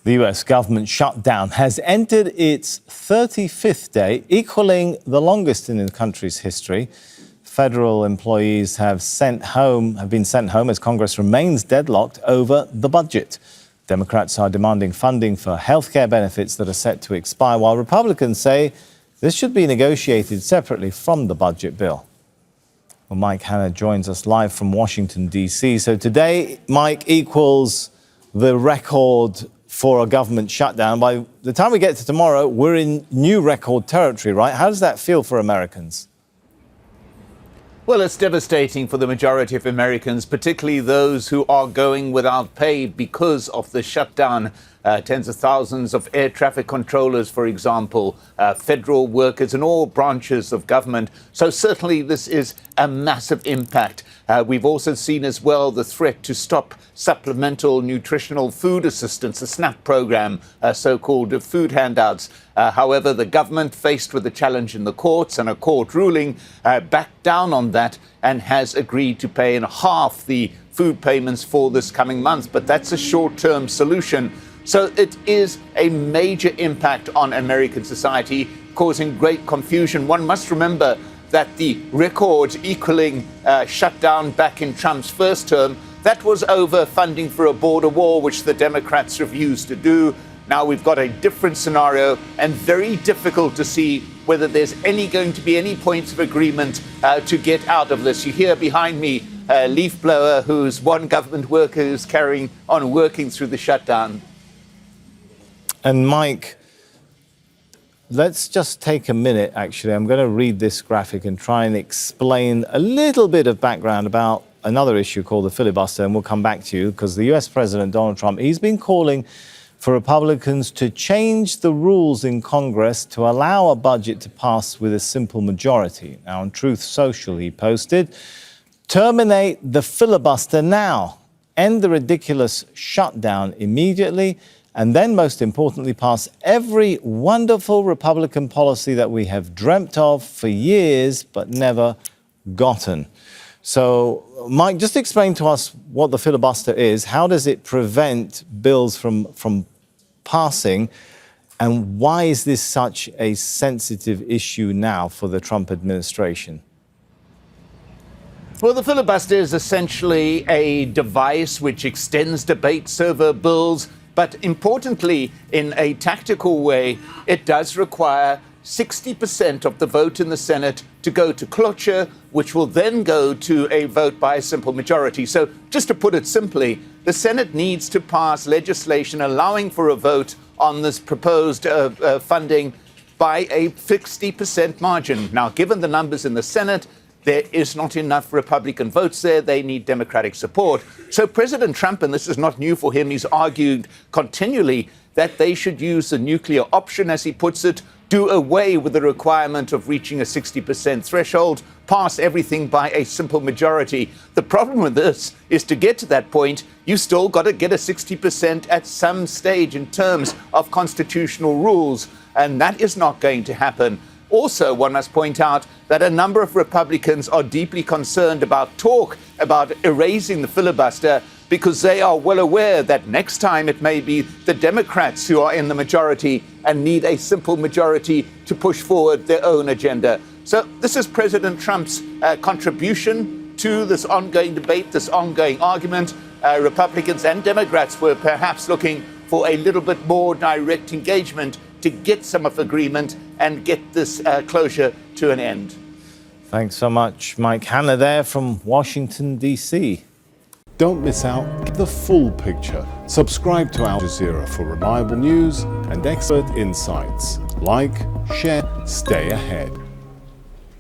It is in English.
The US government shutdown has entered its 35th day, equaling the longest in the country's history. Federal employees have been sent home as Congress remains deadlocked over the budget. Democrats are demanding funding for healthcare benefits that are set to expire, while Republicans say this should be negotiated separately from the budget bill. Well, Mike Hanna joins us live from Washington, D.C. So today, Mike, equals the record for a government shutdown. By the time we get to tomorrow, we're in new record territory, right? How does that feel for Americans? Well, it's devastating for the majority of Americans, particularly those who are going without pay because of the shutdown. Tens of thousands of air traffic controllers, for example, federal workers in all branches of government. So certainly this is a massive impact. We've also seen as well the threat to stop supplemental nutritional food assistance, the SNAP program, so-called food handouts. However, the government, faced with a challenge in the courts and a court ruling, backed down on that and has agreed to pay in half the food payments for this coming month. But that's a short-term solution. So it is a major impact on American society, causing great confusion. One must remember that the record equaling shutdown back in Trump's first term, that was over funding for a border wall, which the Democrats refused to do. Now we've got a different scenario, and very difficult to see whether there's going to be any points of agreement to get out of this. You hear behind me a leaf blower who's one government worker who's carrying on working through the shutdown. And Mike, let's just take a minute, actually. I'm going to read this graphic and try and explain a little bit of background about another issue called the filibuster, and we'll come back to you, because the US President Donald Trump, he's been calling for Republicans to change the rules in Congress to allow a budget to pass with a simple majority. Now, on Truth Social, he posted, "Terminate the filibuster now, end the ridiculous shutdown immediately, and then, most importantly, pass every wonderful Republican policy that we have dreamt of for years but never gotten." So, Mike, just explain to us what the filibuster is. How does it prevent bills from passing? And why is this such a sensitive issue now for the Trump administration? Well, the filibuster is essentially a device which extends debates over bills. But importantly, in a tactical way, it does require 60% of the vote in the Senate to go to cloture, which will then go to a vote by a simple majority. So just to put it simply, the Senate needs to pass legislation allowing for a vote on this proposed funding by a 60% margin. Now, given the numbers in the Senate, there is not enough Republican votes there. They need Democratic support. So President Trump, and this is not new for him, he's argued continually that they should use the nuclear option, as he puts it, do away with the requirement of reaching a 60% threshold, pass everything by a simple majority. The problem with this is, to get to that point, you still got to get a 60% at some stage in terms of constitutional rules, and that is not going to happen. Also, one must point out that a number of Republicans are deeply concerned about talk about erasing the filibuster, because they are well aware that next time it may be the Democrats who are in the majority and need a simple majority to push forward their own agenda. So this is President Trump's contribution to this ongoing debate, this ongoing argument. Republicans and Democrats were perhaps looking for a little bit more direct engagement to get some of agreement and get this closure to an end. Thanks so much, Mike Hanna there from Washington, D.C. Don't miss out the full picture. Subscribe to Al Jazeera for reliable news and expert insights. Like, share, stay ahead.